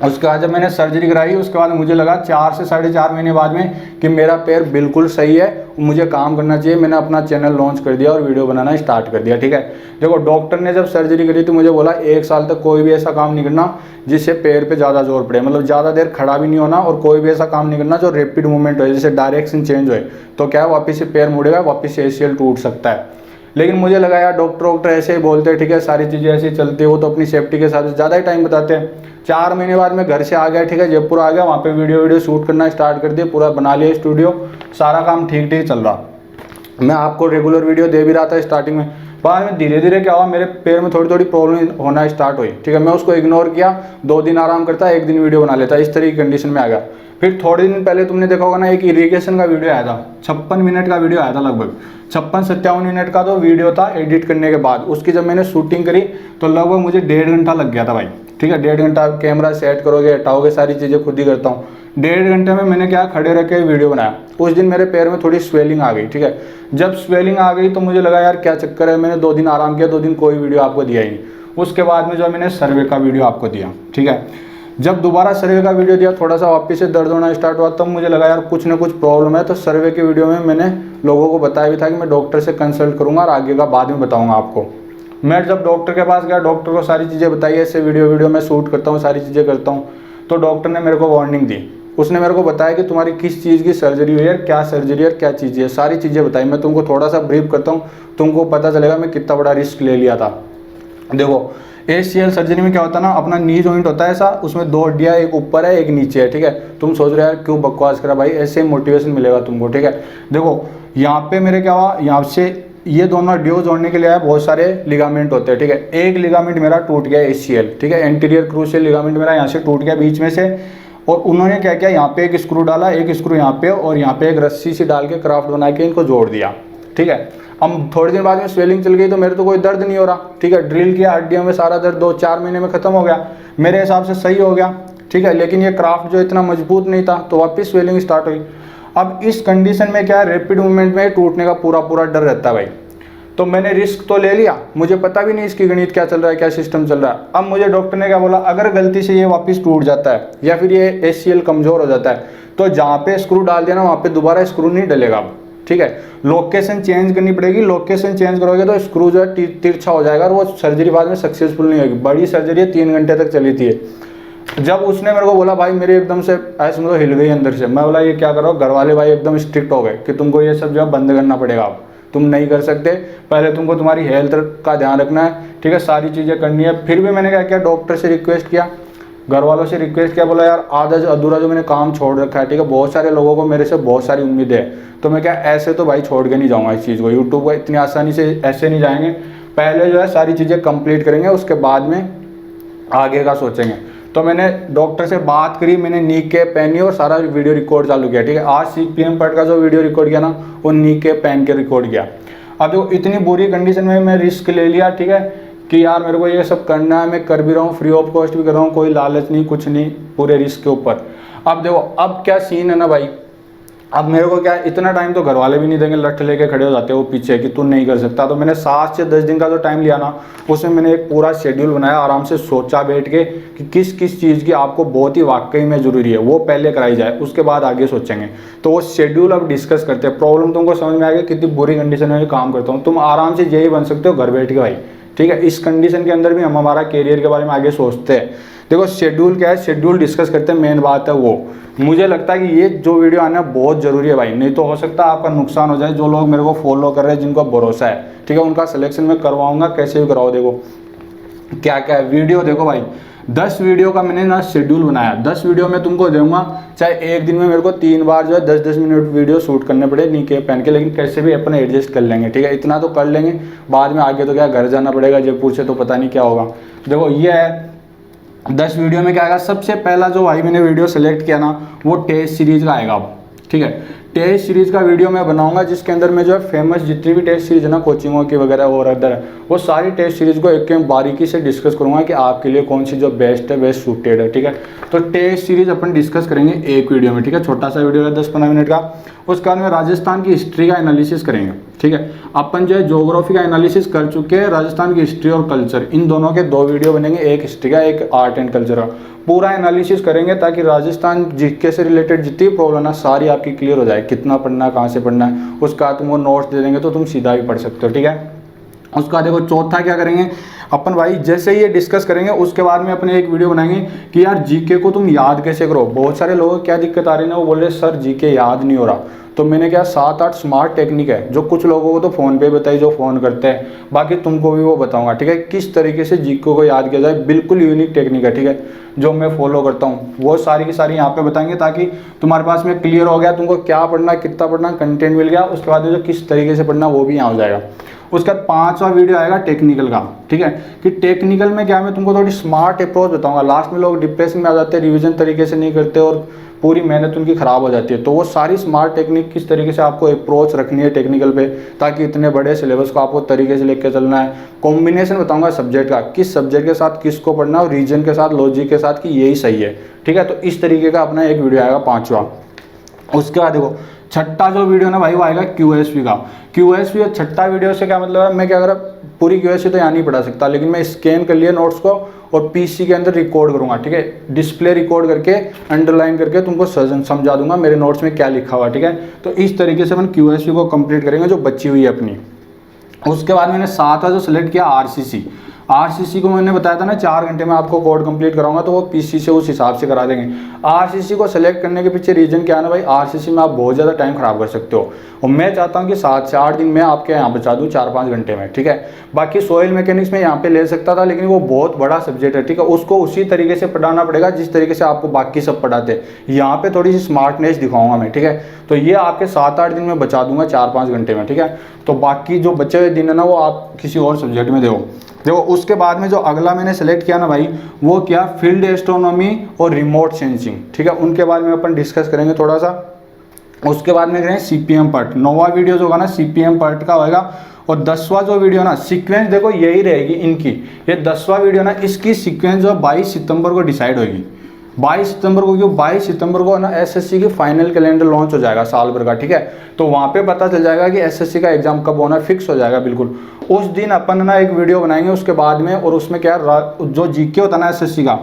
उसके बाद जब मैंने सर्जरी कराई, उसके बाद मुझे लगा 4 से 4.5 महीने बाद में कि मेरा पैर बिल्कुल सही है, मुझे काम करना चाहिए। मैंने अपना चैनल लॉन्च कर दिया और वीडियो बनाना स्टार्ट कर दिया। ठीक है, देखो डॉक्टर ने जब सर्जरी करी तो मुझे बोला 1 साल तक कोई भी ऐसा काम नहीं करना जिससे पैर पे ज़्यादा जोर पड़े, मतलब ज़्यादा देर खड़ा भी नहीं होना, और कोई भी ऐसा काम नहीं करना जो रैपिड मूवमेंट हो, जैसे डायरेक्शन चेंज हो, तो क्या वापस से पैर मुड़ेगा, वापस से ACL टूट सकता है। लेकिन मुझे लगा यार डॉक्टर ऐसे ही बोलते हैं, ठीक है, सारी चीज़ें ऐसी चलती है, वो तो अपनी सेफ्टी के साथ ज़्यादा ही टाइम बताते हैं। 4 महीने बाद मैं घर से आ गया। ठीक है, जयपुर आ गया, वहाँ पे वीडियो शूट करना स्टार्ट कर दिया, पूरा बना लिया स्टूडियो, सारा काम ठीक ठीक चल रहा। मैं आपको रेगुलर वीडियो दे भी रहा था स्टार्टिंग में। बाद में धीरे धीरे क्या हुआ, मेरे पैर में थोड़ी थोड़ी प्रॉब्लम होना स्टार्ट हुई। ठीक है, मैं उसको इग्नोर किया, 2 दिन आराम करता, 1 दिन वीडियो बना लेता, इस तरह की कंडीशन में आ गया। फिर थोड़े दिन पहले तुमने देखा होगा ना, एक इरिगेशन का वीडियो आया था, 56 मिनट का वीडियो आया था, लगभग 56-57 मिनट का तो वीडियो था एडिट करने के बाद। उसकी जब मैंने शूटिंग करी तो लगभग मुझे 1.5 घंटा लग गया था भाई। ठीक है, 1.5 घंटा, कैमरा सेट करोगे, हटाओगे, सारी चीज़ें खुद ही करता हूँ। 1.5 घंटे में मैंने क्या खड़े रह के वीडियो बनाया। उस दिन मेरे पैर में थोड़ी स्वेलिंग आ गई। ठीक है, जब स्वेलिंग आ गई तो मुझे लगा यार क्या चक्कर है, मैंने 2 दिन आराम किया, 2 दिन कोई वीडियो आपको दिया ही नहीं। उसके बाद में जो मैंने सर्वे का वीडियो आपको दिया। ठीक है, जब दोबारा सर्वे का वीडियो दिया, थोड़ा सा वापस से दर्द होना स्टार्ट हुआ, तब मुझे लगा यार कुछ ना कुछ प्रॉब्लम है। तो सर्वे के वीडियो में मैंने लोगों को बताया भी था कि मैं डॉक्टर से कंसल्ट करूंगा और आगे का बाद में बताऊंगा आपको। मैं जब डॉक्टर के पास गया, डॉक्टर को सारी चीज़ें बताई, ऐसे वीडियो मैं शूट करता हूँ, सारी चीज़ें करता हूँ, तो डॉक्टर ने मेरे को वार्निंग दी। उसने मेरे को बताया कि तुम्हारी किस चीज़ की सर्जरी हुई है, क्या सर्जरी है, क्या चीज़ है, सारी चीज़ें बताई। मैं तुमको थोड़ा सा ब्रीफ करता हूँ, तुमको पता चलेगा मैं कितना बड़ा रिस्क ले लिया था। देखो ACL सर्जरी में क्या होता है ना, अपना नी जॉइंट होता है ऐसा, उसमें 2 हड्डियाँ, एक ऊपर है एक नीचे है। ठीक है, तुम सोच रहे हो यार क्यों बकवास करा भाई, ऐसे मोटिवेशन मिलेगा तुमको। ठीक है, देखो यहाँ पे मेरे क्या हुआ, यहाँ से ये दोनों हड्डियों जोड़ने के लिए बहुत सारे लिगामेंट होते हैं। ठीक है, एक लिगामेंट मेरा टूट गया ACL। ठीक है, एंटीरियर क्रूशियल लिगामेंट मेरा यहाँ से टूट गया बीच में से, और उन्होंने क्या किया, यहाँ पे एक स्क्रू डाला, एक स्क्रू यहाँ पे, और यहाँ पे एक रस्सी सी डाल के क्राफ्ट बना के इनको जोड़ दिया। ठीक है, अब थोड़े दिन बाद में स्वेलिंग चल गई तो मेरे तो कोई दर्द नहीं हो रहा। ठीक है, ड्रिल किया, हड्डियों में सारा दर्द 2-4 महीने में खत्म हो गया, मेरे हिसाब से सही हो गया। ठीक है, लेकिन ये क्राफ्ट जो इतना मजबूत नहीं था, तो वापस स्वेलिंग स्टार्ट हुई। अब इस कंडीशन में क्या है, रैपिड मूवमेंट में टूटने का पूरा डर रहता है भाई। तो मैंने रिस्क तो ले लिया, मुझे पता भी नहीं इसकी गणित क्या चल रहा है, क्या सिस्टम चल रहा है। अब मुझे डॉक्टर ने क्या बोला, अगर गलती से ये वापस टूट जाता है या फिर ये ACL कमजोर हो जाता है, तो जहाँ पे स्क्रू डाल दिया ना, वहाँ पे दोबारा स्क्रू नहीं डलेगा अब। ठीक है, लोकेशन चेंज करनी पड़ेगी, लोकेशन चेंज करोगे तो स्क्रू जो है तिरछा हो जाएगा और वो सर्जरी बाद में सक्सेसफुल नहीं होगी। बड़ी सर्जरी है, 3 घंटे तक चली थी। जब उसने मेरे को बोला भाई मेरे एकदम से ऐसे मतलब हिल गई अंदर से। मैं बोला ये क्या करो, घर वाले भाई एकदम स्ट्रिक्ट हो गए कि तुमको ये सब जो है बंद करना पड़ेगा, अब तुम नहीं कर सकते, पहले तुमको तुम्हारी हेल्थ का ध्यान रखना है, ठीक है, सारी चीज़ें करनी है। फिर भी मैंने क्या किया, डॉक्टर से रिक्वेस्ट किया, घर वालों से रिक्वेस्ट किया, बोला यार आधा अधूरा जो मैंने काम छोड़ रखा है, ठीक है, बहुत सारे लोगों को मेरे से बहुत सारी उम्मीदें है, तो मैं क्या ऐसे तो भाई छोड़ के नहीं जाऊँगा इस चीज़ को, यूट्यूब को इतनी आसानी से ऐसे नहीं जाएंगे, पहले जो है सारी चीज़ें कंप्लीट करेंगे, उसके बाद में आगे का सोचेंगे। तो मैंने डॉक्टर से बात करी, मैंने नी कैप पहनी और सारा वीडियो रिकॉर्ड चालू किया, ठीक है। आज CPM पट का जो वीडियो रिकॉर्ड किया ना, वो नी कैप पहन के रिकॉर्ड किया। अब जो इतनी बुरी कंडीशन में मैं रिस्क ले लिया, ठीक है, कि यार मेरे को ये सब करना है, मैं कर भी रहा हूँ, फ्री ऑफ कॉस्ट भी कर रहा हूँ, कोई लालच नहीं, कुछ नहीं, पूरे रिस्क के ऊपर। अब देखो अब क्या सीन है ना भाई, अब मेरे को क्या इतना टाइम तो घर वाले भी नहीं देंगे, लठ लेके खड़े हो जाते हैं वो पीछे कि तू नहीं कर सकता। तो मैंने 7 से 10 दिन का जो टाइम लिया ना, उसमें मैंने एक पूरा शेड्यूल बनाया, आराम से सोचा बैठ के कि किस किस चीज़ की आपको बहुत ही वाकई में ज़रूरी है, वो पहले कराई जाए, उसके बाद आगे सोचेंगे। तो वो शेड्यूल अब डिस्कस करते हैं। प्रॉब्लम तुमको समझ में आ गया कितनी बुरी कंडीशन में काम करता हूँ, तुम आराम से यही बन सकते हो घर बैठ के भाई, ठीक है। इस कंडीशन के अंदर भी हम हमारा कैरियर के बारे में आगे सोचते हैं। देखो शेड्यूल क्या है, शेड्यूल डिस्कस करते हैं, मेन बात है वो। मुझे लगता है कि ये जो वीडियो आना बहुत ज़रूरी है भाई, नहीं तो हो सकता है आपका नुकसान हो जाए। जो लोग मेरे को फॉलो कर रहे हैं, जिनको भरोसा है, ठीक है, उनका सिलेक्शन मैं करवाऊंगा, कैसे भी कराओ। देखो क्या क्या है वीडियो, देखो भाई 10 वीडियो का मैंने ना शेड्यूल बनाया, 10 वीडियो मैं तुमको दूंगा, चाहे एक दिन में मेरे को 3 बार जो है 10-10 मिनट वीडियो शूट करने पड़े नी कैप पहन के, लेकिन कैसे भी अपन एडजस्ट कर लेंगे, ठीक है, इतना तो कर लेंगे। बाद में आगे तो क्या घर जाना पड़ेगा जयपुर से, तो पता नहीं क्या होगा। देखो ये है 10 वीडियो में क्या आएगा। सबसे पहला जो भाई मैंने वीडियो सेलेक्ट किया ना, वो टेस्ट सीरीज का आएगा अब, ठीक है। टेस्ट सीरीज का वीडियो मैं बनाऊंगा, जिसके अंदर मैं जो है फेमस जितनी भी टेस्ट सीरीज है ना कोचिंगों की वगैरह और अदर, वो सारी टेस्ट सीरीज को एक बारीकी से डिस्कस करूंगा कि आपके लिए कौन सी जो बेस्ट है, बेस्ट सूटेड है, ठीक है। तो टेस्ट सीरीज अपन डिस्कस करेंगे एक वीडियो में, ठीक है, छोटा सा वीडियो है 10-15 मिनट का। उसके बाद में राजस्थान की हिस्ट्री का एनालिसिस करेंगे, ठीक है। अपन जो है ज्योग्राफी का एनालिसिस कर चुके हैं, राजस्थान की हिस्ट्री और कल्चर, इन दोनों के 2 वीडियो बनेंगे, एक हिस्ट्री का, एक आर्ट एंड कल्चर का। पूरा एनालिसिस करेंगे ताकि राजस्थान जीके से रिलेटेड जितनी प्रॉब्लम है सारी आपकी क्लियर हो जाए, कितना पढ़ना है, कहाँ से पढ़ना है। उसका तुमको नोट्स दे देंगे तो तुम सीधा भी पढ़ सकते हो, ठीक है। उसका देखो चौथा क्या करेंगे अपन भाई, जैसे ही ये डिस्कस करेंगे उसके बाद में अपने एक वीडियो बनाएंगे कि यार जीके को तुम याद कैसे करो। बहुत सारे लोगों को क्या दिक्कत आ रही है ना, वो बोल रहे सर जीके याद नहीं हो रहा। तो मैंने क्या 7-8 स्मार्ट टेक्निक है, जो कुछ लोगों को तो फ़ोन पे बताई, जो फ़ोन करते हैं, बाकी तुमको भी वो बताऊंगा, ठीक है, किस तरीके से जीके को याद किया जाए। बिल्कुल यूनिक टेक्निक है, ठीक है, जो मैं फॉलो करता हूँ, वो सारी की सारी यहाँ पे बताएंगे, ताकि तुम्हारे पास में क्लियर हो गया तुमको क्या पढ़ना, कितना पढ़ना, कंटेंट मिल गया। उसके बाद जो किस तरीके से पढ़ना वो भी यहाँ हो जाएगा। उसका 5वां वीडियो आएगा टेक्निकल का, ठीक है, कि टेक्निकल में क्या मैं तुमको थोड़ी स्मार्ट अप्रोच बताऊंगा। लास्ट में लोग डिप्रेशन में आ जाते हैं, रिवीजन तरीके से नहीं करते और पूरी मेहनत उनकी खराब हो जाती है। तो वो सारी स्मार्ट टेक्निक किस तरीके से आपको अप्रोच रखनी है टेक्निकल पे, ताकि इतने बड़े सिलेबस को आपको तरीके से लेकर चलना है। कॉम्बिनेशन बताऊंगा सब्जेक्ट का, किस सब्जेक्ट के साथ किसको पढ़ना है, और रीजन के साथ, लॉजिक के साथ, कि यही सही है, ठीक है। तो इस तरीके का अपना एक वीडियो आएगा 5वां। उसके बाद देखो छठा जो वीडियो ना भाई, वो आएगा QSP का। QSP और छठा वीडियो से क्या मतलब है, मैं क्या करा पूरी QSP तो यहाँ नहीं पढ़ा सकता, लेकिन मैं स्कैन कर लिया नोट्स को और PC के अंदर रिकॉर्ड करूँगा, ठीक है, डिस्प्ले रिकॉर्ड करके अंडरलाइन करके तुमको समझा दूंगा मेरे नोट्स में क्या लिखा हुआ, ठीक है। तो इस तरीके से अपन QSP को कंप्लीट करेंगे जो बची हुई है अपनी। उसके बाद मैंने 7वां जो सिलेक्ट किया RCC को मैंने बताया था ना 4 घंटे में आपको कोड कंप्लीट कराऊंगा, तो वो PC से उस हिसाब से करा देंगे। RCC को सेलेक्ट करने के पीछे रीजन क्या है ना भाई, RCC में आप बहुत ज़्यादा टाइम खराब कर सकते हो, और मैं चाहता हूं कि 7 से 8 दिन में आपके यहाँ बचा दूं 4-5 घंटे में, ठीक है। बाकी सॉइल मैकेनिक्स में यहाँ पे ले सकता था, लेकिन वो बहुत बड़ा सब्जेक्ट है, ठीक है, उसको उसी तरीके से पढ़ाना पड़ेगा जिस तरीके से आपको बाकी सब पढ़ाते हैं। यहाँ पे थोड़ी सी स्मार्टनेस दिखाऊंगा मैं, ठीक है। तो ये आपके 7-8 दिन में बचा दूंगा 4-5 घंटे में, ठीक है। तो बाकी जो बचे हुए दिन है ना, वो आप किसी और सब्जेक्ट में देखो। उसके बाद में जो अगला मैंने सेलेक्ट किया ना भाई, वो क्या फील्ड एस्ट्रोनॉमी और रिमोट सेंसिंग, ठीक है, उनके बारे में अपन डिस्कस करेंगे थोड़ा सा। उसके बाद में करेंगे CPM पार्ट। 9वां वीडियो जो होगा ना CPM पार्ट का होगा, और 10वां जो वीडियो ना, सीक्वेंस देखो यही रहेगी इनकी। ये 10वां वीडियो ना, इसकी सीक्वेंस जो 22 सितंबर को डिसाइड होगी। 22 सितंबर को, क्यों 22 सितंबर को ना SSC की फाइनल कैलेंडर लॉन्च हो जाएगा साल भर का, ठीक है। तो वहाँ पे पता चल जाएगा कि SSC का एग्जाम कब होना, फिक्स हो जाएगा बिल्कुल। उस दिन अपन ना एक वीडियो बनाएंगे उसके बाद में, और उसमें क्या जो GK होता है ना SSC का,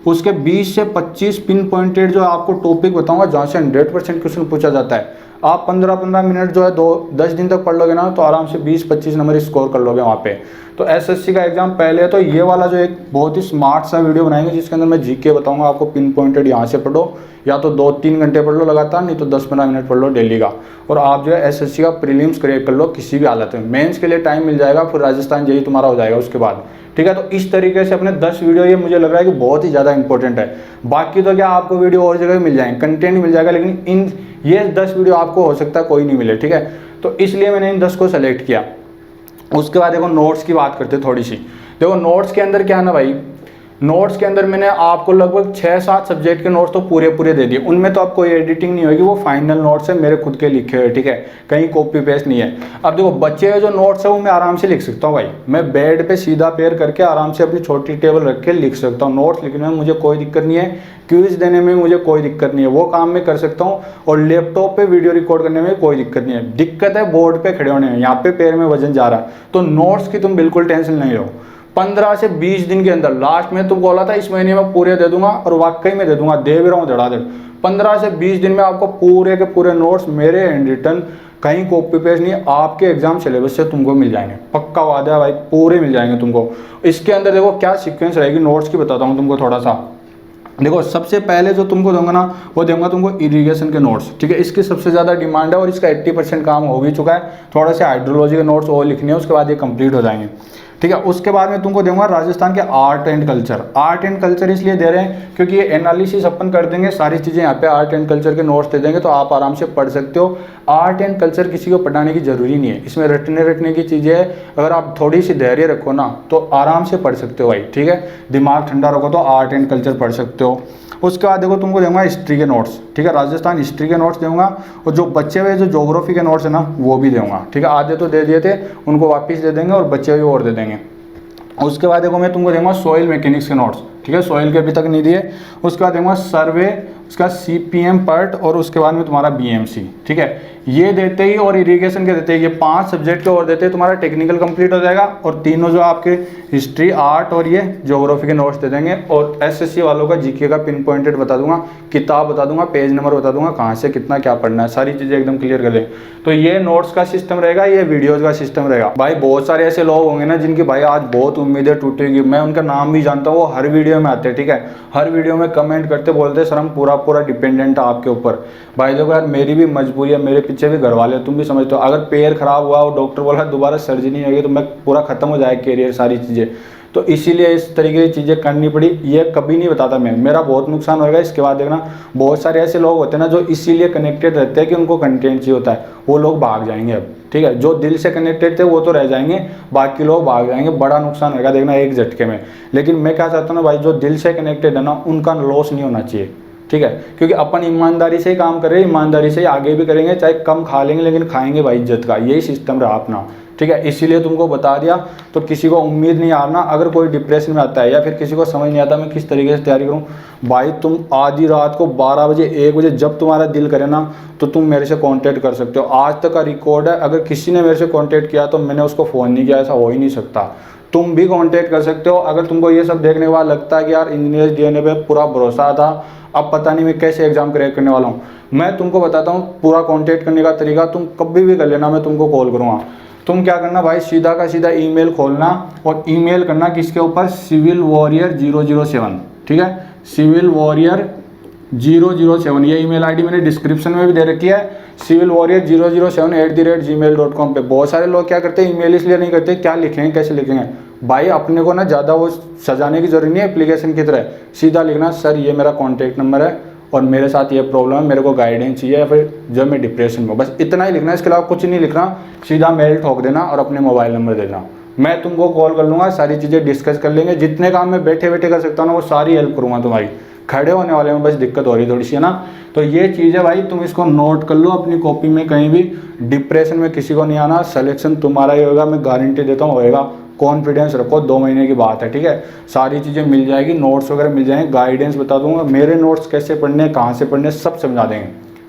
उसके 20 से 25 पिन पॉइंटेड जो आपको टॉपिक बताऊंगा जहाँ से 100% क्वेश्चन पूछा जाता है। आप 15-15 मिनट जो है 10 दिन तक पढ़ लोगे ना, तो आराम से 20-25 नंबर स्कोर कर लोगे वहाँ पे। तो एसएससी का एग्जाम पहले है, तो ये वाला जो एक बहुत ही स्मार्ट सा वीडियो बनाएंगे जिसके अंदर मैं जीके बताऊंगा आपको, पिन पॉइंटेड यहाँ से पढ़ो, या तो 2-3 घंटे पढ़ लो लगातार, नहीं तो 10-15 मिनट पढ़ लो डेली का, और आप जो है एसएससी का प्रीलिम्स क्रैक कर लो किसी भी हालत में। मेंस के लिए टाइम मिल जाएगा, फिर राजस्थान जेईई तुम्हारा हो जाएगा उसके बाद, ठीक है। तो इस तरीके से अपने 10 वीडियो ये मुझे लग रहा है कि बहुत ही ज़्यादा इंपॉर्टेंट है। बाकी तो क्या आपको वीडियो और जगह मिल जाएंगे, कंटेंट मिल जाएगा, लेकिन इन ये 10 वीडियो आपको हो सकता है कोई नहीं मिले, ठीक है। तो इसलिए मैंने इन 10 को सेलेक्ट किया। उसके बाद देखो नोट्स की बात करते थोड़ी सी। देखो नोट्स के अंदर क्या है ना भाई, नोट्स के अंदर मैंने आपको लगभग 6-7 सब्जेक्ट के नोट्स तो पूरे दे दिए। उनमें तो अब कोई एडिटिंग नहीं होगी, वो फाइनल नोट्स है मेरे खुद के लिखे हुए, ठीक है, कहीं कॉपी पेस्ट नहीं है। अब देखो बच्चे हुए जो नोट्स है वो मैं आराम से लिख सकता हूँ भाई, मैं बेड पे सीधा पैर करके आराम से अपनी छोटी टेबल रख के लिख सकता हूँ। नोट्स लिखने में मुझे कोई दिक्कत नहीं है, क्विज देने में मुझे कोई दिक्कत नहीं है, वो काम मैं कर सकता हूँ। और लैपटॉप पे वीडियो रिकॉर्ड करने में कोई दिक्कत नहीं है। दिक्कत है बोर्ड पे खड़े होने में, यहाँ पे पैर में वजन जा रहा है। तो नोट्स की तुम बिल्कुल टेंशन नहीं लो, 15 से 20 दिन के अंदर, लास्ट में तुम बोला था इस महीने में पूरे दे दूंगा, और वाकई में दे दूंगा, दे भी रहा हूँ धड़ाधड़। 15 से 20 दिन में आपको पूरे के पूरे नोट्स मेरे हैंड रिटन, कहीं कॉपी पेस्ट नहीं, आपके एग्जाम सिलेबस से तुमको मिल जाएंगे, पक्का वादा है भाई, पूरे मिल जाएंगे तुमको। इसके अंदर देखो क्या सीक्वेंस रहेगी नोट्स की, बताता हूँ तुमको थोड़ा सा। देखो सबसे पहले जो तुमको दूंगा ना, वो दूंगा तुमको इरिगेशन के नोट्स, ठीक है। इसकी सबसे ज़्यादा डिमांड है और इसका 80% काम हो भी चुका है। थोड़ा से हाइड्रोलॉजी के नोट्स और लिखने हैं, उसके बाद ये कंप्लीट हो जाएंगे, ठीक है। उसके बाद में तुमको दूंगा राजस्थान के art and culture. Art and culture इसलिए दे रहे हैं क्योंकि ये एनालिसिस अपन कर देंगे, सारी चीज़ें यहाँ पे आर्ट एंड कल्चर के नोट्स दे देंगे, तो आप आराम से पढ़ सकते हो। आर्ट एंड कल्चर किसी को पढ़ाने की जरूरी नहीं है, इसमें रटने की चीज़ें है। अगर आप थोड़ी सी धैर्य रखो ना तो आराम से पढ़ सकते हो भाई, ठीक है। दिमाग ठंडा रखो तो आर्ट एंड कल्चर पढ़ सकते हो। उसके बाद देखो तुमको दूंगा हिस्ट्री के नोट्स, ठीक है, राजस्थान हिस्ट्री के नोट्स दूंगा। और जो बचे हुए जो ज्योग्राफी के नोट्स है ना वो भी दूंगा, ठीक है। आधे तो दे दिए थे, उनको वापस दे देंगे और बचे हुए और दे देंगे। उसके बाद देखो मैं तुमको दूंगा सॉइल मैकेनिक्स के नोट्स, ठीक है, सॉइल के अभी तक नहीं दिए। उसके बाद दूंगा सर्वे, उसका CPM पार्ट, और उसके बाद में तुम्हारा BMC, ठीक है। ये देते ही और इरिगेशन के देते ही, ये 5 सब्जेक्ट के और देते ही तुम्हारा टेक्निकल कंप्लीट हो जाएगा। और तीनों जो आपके हिस्ट्री, आर्ट और ये ज्योग्राफी के नोट्स दे देंगे। और SSC वालों का GK का पिन पॉइंटेड बता दूंगा, किताब बता दूंगा, पेज नंबर बता दूंगा, कहाँ से कितना क्या पढ़ना है, सारी चीज़ें एकदम क्लियर कर दें। तो ये नोट्स का सिस्टम रहेगा, ये वीडियोज़ का सिस्टम रहेगा भाई। बहुत सारे ऐसे लोग होंगे ना जिनकी भाई आज बहुत उम्मीदें टूटेगी, मैं उनका नाम भी जानता हूँ, वो हर वीडियो में आते हैं, ठीक है, हर वीडियो में कमेंट करते, बोलते सर हम पूरा डिपेंडेंट है आपके ऊपर। भाई देखो यार, मेरी भी मजबूरी है, मेरे पीछे भी घर वाले, तुम भी समझते हो। अगर पैर खराब हुआ और डॉक्टर बोला दोबारा सर्जरी होगी तो मैं पूरा खत्म हो जाएगा कैरियर, सारी चीज़ें। तो इसीलिए इस तरीके की चीज़ें करनी पड़ी। ये कभी नहीं बताता मैं, मेरा बहुत नुकसान होएगा। इसके बाद देखना बहुत सारे ऐसे लोग होते हैं ना जो इसीलिए कनेक्टेड रहते हैं कि उनको कंटेंट चाहिए होता है, वो लोग भाग जाएंगे अब, ठीक है। जो दिल से कनेक्टेड थे वो तो रह जाएंगे, बाकी लोग भाग जाएंगे, बड़ा नुकसान होगा देखना एक झटके में। लेकिन मैं क्या चाहता हूँ ना भाई, जो दिल से कनेक्टेड है ना उनका लॉस नहीं होना चाहिए, ठीक है। क्योंकि अपन ईमानदारी से ही काम कर रहे हैं, ईमानदारी से ही आगे भी करेंगे, चाहे कम खा लेंगे लेकिन खाएंगे भाई इज्जत का, यही सिस्टम रहा अपना, ठीक है। इसीलिए तुमको बता दिया। तो किसी को उम्मीद नहीं हारना। अगर कोई डिप्रेशन में आता है या फिर किसी को समझ नहीं आता मैं किस तरीके से तैयारी करूं, भाई तुम आधी रात को 12 बजे 1 बजे जब तुम्हारा दिल करे ना तो तुम मेरे से कांटेक्ट कर सकते हो। आज तक का रिकॉर्ड है, अगर किसी ने मेरे से कांटेक्ट किया तो मैंने उसको फ़ोन नहीं किया, ऐसा हो ही नहीं सकता। तुम भी कांटेक्ट कर सकते हो। अगर तुमको ये सब देखने के बाद लगता है कि यार इंजीनियर्स DNA पे पूरा भरोसा था, अब पता नहीं मैं कैसे एग्जाम क्रैक करने वाला हूँ, मैं तुमको बताता हूँ पूरा कांटेक्ट करने का तरीका। तुम कभी भी कर लेना, मैं तुमको कॉल करूँगा। तुम क्या करना भाई, सीधा का सीधा ईमेल खोलना और ईमेल करना किसके ऊपर, सिविल वॉरियर 007, ठीक है, सिविल वॉरियर 007। ये ईमेल आईडी मैंने डिस्क्रिप्शन में भी दे रखी है, सिविल वॉरियर 007@gmail.com पे। बहुत सारे लोग क्या करते हैं, ईमेल इसलिए नहीं करते, क्या लिखेंगे कैसे लिखेंगे। भाई अपने को ना ज़्यादा वो सजाने की जरूरत नहीं है एप्लीकेशन की तरह, सीधा लिखना सर ये मेरा कॉन्टैक्ट नंबर है और मेरे साथ ये प्रॉब्लम है, मेरे को गाइडेंस चाहिए या फिर जब मैं डिप्रेशन में हूँ, बस इतना ही लिखना है। इसके अलावा कुछ नहीं लिखना, सीधा मेल ठोक देना और अपने मोबाइल नंबर दे देना। मैं तुमको कॉल कर लूँगा, सारी चीज़ें डिस्कस कर लेंगे। जितने काम मैं बैठे बैठे कर सकता हूँ ना वो सारी हेल्प करूँगा तुम्हारी। खड़े होने वाले में बस दिक्कत हो रही थोड़ी सी है ना। तो ये चीज़ है भाई, तुम इसको नोट कर लो अपनी कॉपी में। कहीं भी डिप्रेशन में किसी को नहीं आना, सिलेक्शन तुम्हारा ही होगा, मैं गारंटी देता हूँ होएगा। कॉन्फिडेंस रखो, 2 महीने की बात है, ठीक है। सारी चीज़ें मिल जाएगी, नोट्स वगैरह मिल जाएंगे, गाइडेंस बता दूंगा, मेरे नोट्स कैसे पढ़ने, कहाँ से पढ़ने, सब समझा देंगे।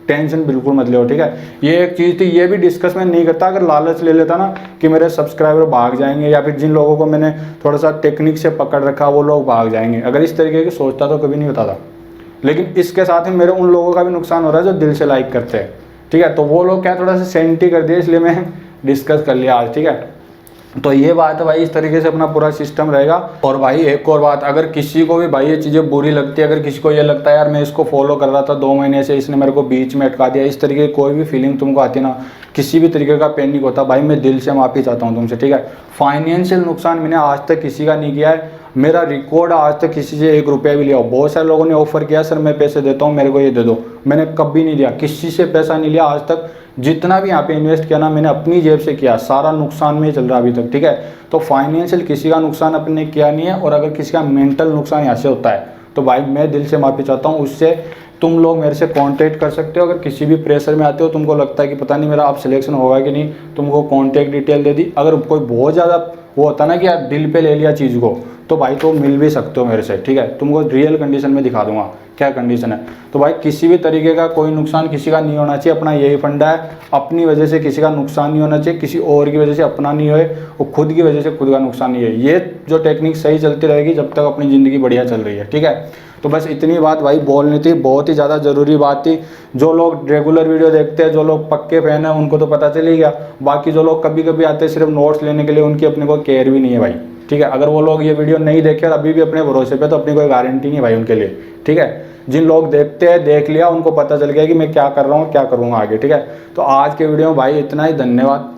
टेंशन बिल्कुल मत लो, ठीक है। ये एक चीज़ थी, ये भी डिस्कस में नहीं करता। अगर लालच ले लेता ना कि मेरे सब्सक्राइबर भाग जाएंगे या फिर जिन लोगों को मैंने थोड़ा सा टेक्निक से पकड़ रखा वो लोग भाग जाएंगे, अगर इस तरीके की सोचता तो कभी नहीं बताता। लेकिन इसके साथ ही मेरे उन लोगों का भी नुकसान हो रहा है जो दिल से लाइक करते हैं, ठीक है। तो वो लोग क्या थोड़ा सा सेंटी कर दिए, इसलिए मैं डिस्कस कर लिया आज, ठीक है। तो ये बात है भाई, इस तरीके से अपना पूरा सिस्टम रहेगा। और भाई एक और बात, अगर किसी को भी भाई ये चीज़ें बुरी लगती है, अगर किसी को ये लगता है यार मैं इसको फॉलो कर रहा था 2 महीने से, इसने मेरे को बीच में अटका दिया, इस तरीके की कोई भी फीलिंग तुमको आती ना, किसी भी तरीके का पैनिक होता, भाई मैं दिल से माफ़ी चाहता हूँ तुमसे, ठीक है। फाइनेंशियल नुकसान मैंने आज तक किसी का नहीं किया है, मेरा रिकॉर्ड आज तक किसी से 1 रुपया भी लिया हो। बहुत सारे लोगों ने ऑफर किया सर मैं पैसे देता हूँ मेरे को ये दे दो, मैंने कभी नहीं लिया, किसी से पैसा नहीं लिया आज तक। जितना भी यहाँ पे इन्वेस्ट किया ना मैंने अपनी जेब से किया, सारा नुकसान में ही चल रहा अभी तक, ठीक है। तो फाइनेंशियल किसी का नुकसान अपने किया नहीं है। और अगर किसी का मेंटल नुकसान यहाँ से होता है तो भाई मैं दिल से माफ़ी चाहता हूँ। उससे तुम लोग मेरे से कांटेक्ट कर सकते हो, अगर किसी भी प्रेशर में आते हो, तुमको लगता है कि पता नहीं मेरा अब सिलेक्शन होगा कि नहीं, तुमको कॉन्टैक्ट डिटेल दे दी। अगर कोई बहुत ज़्यादा वो होता ना कि यार दिल पे ले लिया चीज़ को, तो भाई तो मिल भी सकते हो मेरे से, ठीक है। तुमको रियल कंडीशन में दिखा दूंगा क्या कंडीशन है। तो भाई किसी भी तरीके का कोई नुकसान किसी का नहीं होना चाहिए, अपना यही फंडा है। अपनी वजह से किसी का नुकसान नहीं होना चाहिए, किसी और की वजह से अपना नहीं होए, और खुद की वजह से खुद का नुकसान नहीं है। ये जो टेक्निक सही चलती रहेगी जब तक अपनी ज़िंदगी बढ़िया चल रही है, ठीक है। तो बस इतनी बात भाई बोलनी थी, बहुत ही ज़्यादा ज़रूरी बात थी। जो लोग रेगुलर वीडियो देखते हैं, जो लोग पक्के फैन हैं, उनको तो पता चल ही गया। बाकी जो लोग कभी कभी आते हैं सिर्फ नोट्स लेने के लिए, उनकी अपने को केयर भी नहीं है भाई, ठीक है। अगर वो लोग ये वीडियो नहीं देखे और अभी भी अपने भरोसे पे, तो अपनी कोई गारंटी नहीं भाई उनके लिए, ठीक है। जिन लोग देखते हैं देख लिया, उनको पता चल गया कि मैं क्या कर रहा हूँ क्या करूँगा आगे, ठीक है। तो आज के वीडियो में भाई इतना ही, धन्यवाद।